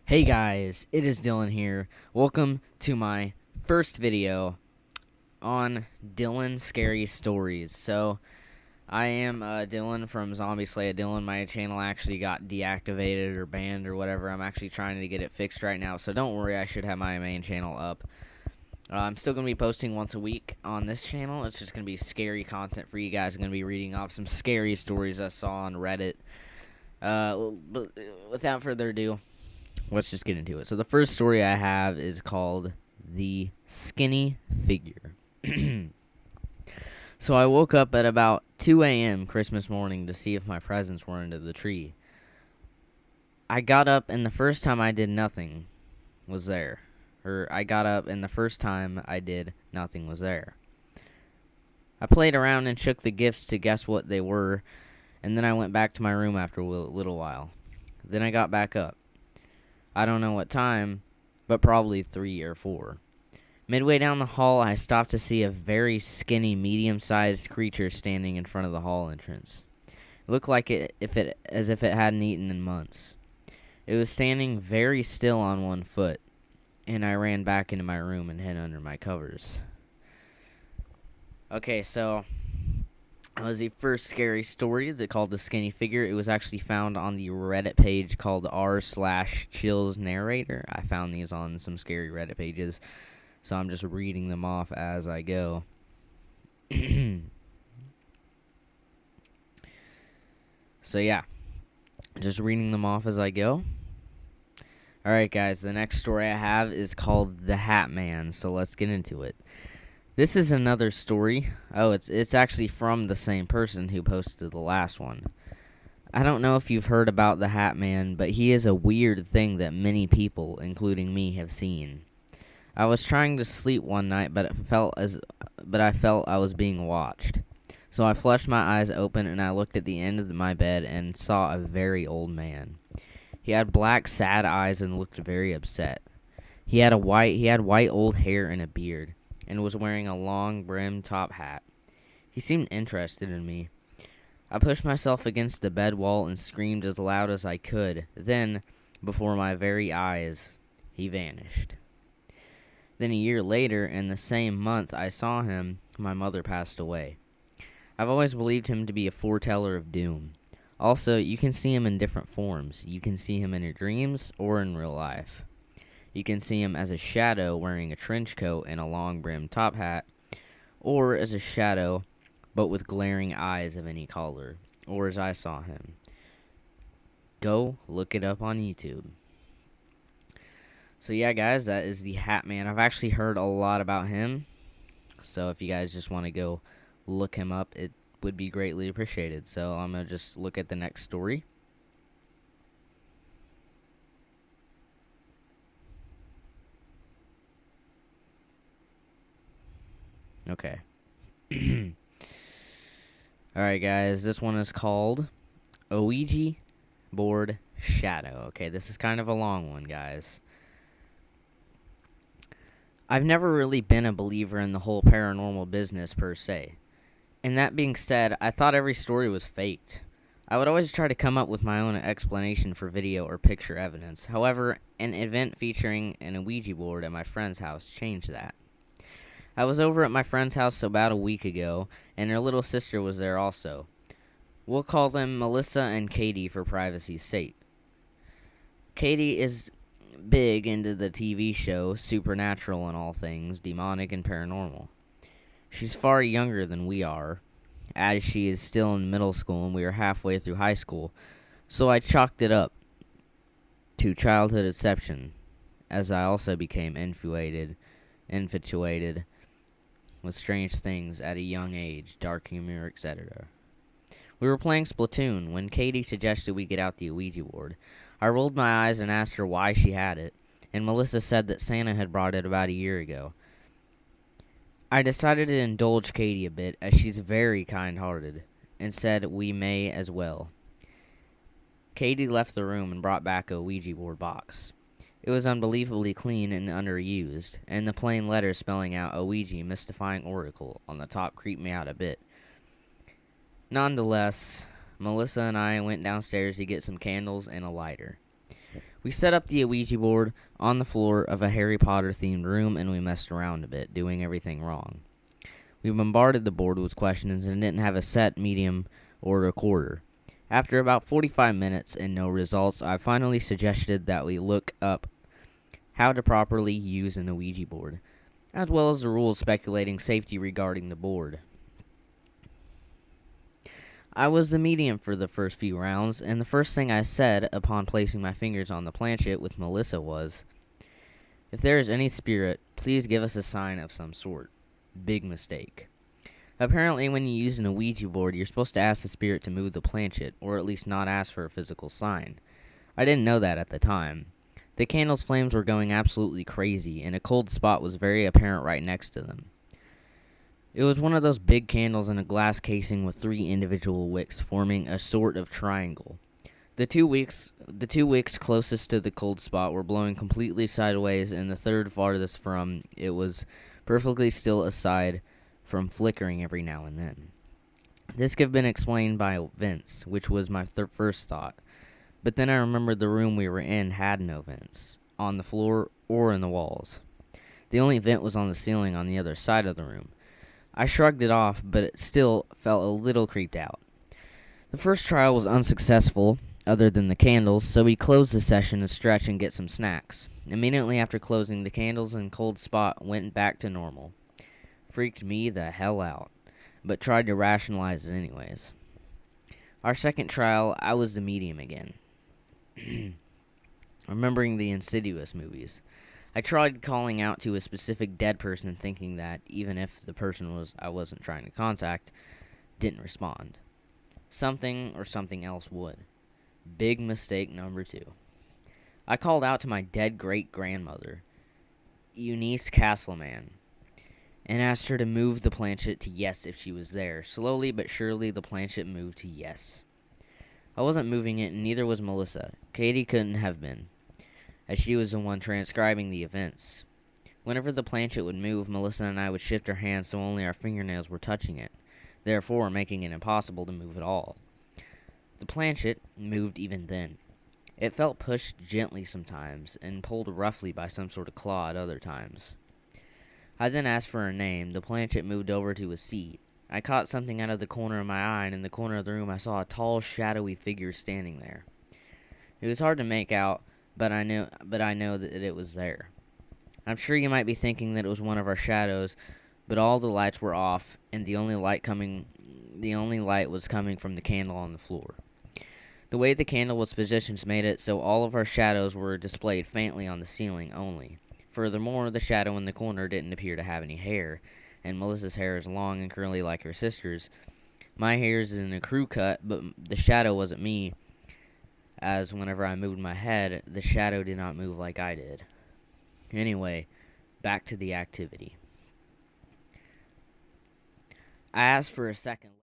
Hey guys, it is Dylan here. Welcome to my first video on Dylan Scary Stories. So, I am Dylan from Zombie Slay Dylan. My channel actually got deactivated or banned or whatever. I'm actually trying to get it fixed right now, so don't worry, I should have my main channel up. I'm still going to be posting once a week on this channel. It's just going to be scary content for you guys. I'm going to be reading off some scary stories I saw on Reddit. But without further ado, let's just get into it. So the first story I have is called The Skinny Figure. So I woke up at about 2 a.m. Christmas morning to see if my presents were under the tree. I got up and the first time I did nothing was there. I got up and the first time I did nothing was there. I played around and shook the gifts to guess what they were, and then I went back to my room after a little while. Then I got back up. I don't know what time, but probably 3 or 4. Midway down the hall, I stopped to see a very skinny, medium-sized creature standing in front of the hall entrance. It looked like as if it hadn't eaten in months. It was standing very still on one foot, and I ran back into my room and hid under my covers. Okay, so that was the first scary story called The Skinny Figure. It was actually found on the Reddit page called r/chillsnarrator. I found these on some scary Reddit pages, so I'm just reading them off as I go. So yeah, just reading them off as I go. Alright guys, the next story I have is called The Hat Man, so let's get into it. This is another story. Oh, it's actually from the same person who posted the last one. I don't know if you've heard about the Hat Man, but he is a weird thing that many people, including me, have seen. I was trying to sleep one night, but I felt I was being watched. So I flushed my eyes open and I looked at the end of my bed and saw a very old man. He had black, sad eyes and looked very upset. He had white old hair and a beard, and was wearing a long brimmed top hat. He seemed interested in me. I pushed myself against the bed wall and screamed as loud as I could. Then, before my very eyes, he vanished. Then a year later, in the same month I saw him, my mother passed away. I've always believed him to be a foreteller of doom. Also, you can see him in different forms. You can see him in your dreams or in real life. You can see him as a shadow wearing a trench coat and a long-brimmed top hat, or as a shadow but with glaring eyes of any color, or as I saw him. Go look it up on YouTube. So yeah, guys, that is the Hat Man. I've actually heard a lot about him, so if you guys just want to go look him up, it would be greatly appreciated. So I'm going to just look at the next story. Okay. Alright, guys. This one is called Ouiji Board Shadow. Okay, this is kind of a long one, guys. I've never really been a believer in the whole paranormal business per se. And that being said, I thought every story was faked. I would always try to come up with my own explanation for video or picture evidence. However, an event featuring an Ouija board at my friend's house changed that. I was over at my friend's house about a week ago, and her little sister was there also. We'll call them Melissa and Katie for privacy's sake. Katie is big into the TV show Supernatural and all things demonic and paranormal. She's far younger than we are, as she is still in middle school and we are halfway through high school, so I chalked it up to childhood deception, as I also became infatuated with strange things at a young age, dark humor, etc. We were playing Splatoon when Katie suggested we get out the Ouija board. I rolled my eyes and asked her why she had it, and Melissa said that Santa had brought it about a year ago. I decided to indulge Katie a bit, as she's very kind-hearted, and said we may as well. Katie left the room and brought back a Ouija board box. It was unbelievably clean and underused, and the plain letters spelling out Ouija Mystifying Oracle on the top creeped me out a bit. Nonetheless, Melissa and I went downstairs to get some candles and a lighter. We set up the Ouija board on the floor of a Harry Potter themed room and we messed around a bit, doing everything wrong. We bombarded the board with questions and didn't have a set, medium, or recorder. After about 45 minutes and no results, I finally suggested that we look up how to properly use an Ouija board, as well as the rules speculating safety regarding the board. I was the medium for the first few rounds, and the first thing I said upon placing my fingers on the planchette with Melissa was, "If there is any spirit, please give us a sign of some sort." Big mistake. Apparently, when you use an Ouija board, you're supposed to ask the spirit to move the planchette, or at least not ask for a physical sign. I didn't know that at the time. The candle's flames were going absolutely crazy, and a cold spot was very apparent right next to them. It was one of those big candles in a glass casing with 3 individual wicks forming a sort of triangle. The two wicks closest to the cold spot were blowing completely sideways, and the third farthest from it was perfectly still aside from flickering every now and then. This could have been explained by vents, which was my first thought. But then I remembered the room we were in had no vents, on the floor or in the walls. The only vent was on the ceiling on the other side of the room. I shrugged it off, but it still felt a little creeped out. The first trial was unsuccessful, other than the candles, so we closed the session to stretch and get some snacks. Immediately after closing, the candles and cold spot went back to normal. Freaked me the hell out, but tried to rationalize it anyways. Our second trial, I was the medium again. Remembering the Insidious movies. I tried calling out to a specific dead person thinking that, even if the person I wasn't trying to contact, didn't respond, something or something else would. Big mistake number 2. I called out to my dead great-grandmother, Eunice Castleman, and asked her to move the planchette to yes if she was there. Slowly but surely, the planchette moved to yes. I wasn't moving it, and neither was Melissa. Katie couldn't have been, as she was the one transcribing the events. Whenever the planchette would move, Melissa and I would shift our hands so only our fingernails were touching it, therefore making it impossible to move at all. The planchette moved even then. It felt pushed gently sometimes, and pulled roughly by some sort of claw at other times. I then asked for her name. The planchette moved over to a seat. I caught something out of the corner of my eye, and in the corner of the room I saw a tall, shadowy figure standing there. It was hard to make out, but I know that it was there. I'm sure you might be thinking that it was one of our shadows, but all the lights were off, and the only light was coming from the candle on the floor. The way the candle was positioned made it so all of our shadows were displayed faintly on the ceiling only. Furthermore, the shadow in the corner didn't appear to have any hair, and Melissa's hair is long and curly like her sister's. My hair is in a crew cut, but the shadow wasn't me, as whenever I moved my head, the shadow did not move like I did. Anyway, back to the activity. I asked for a second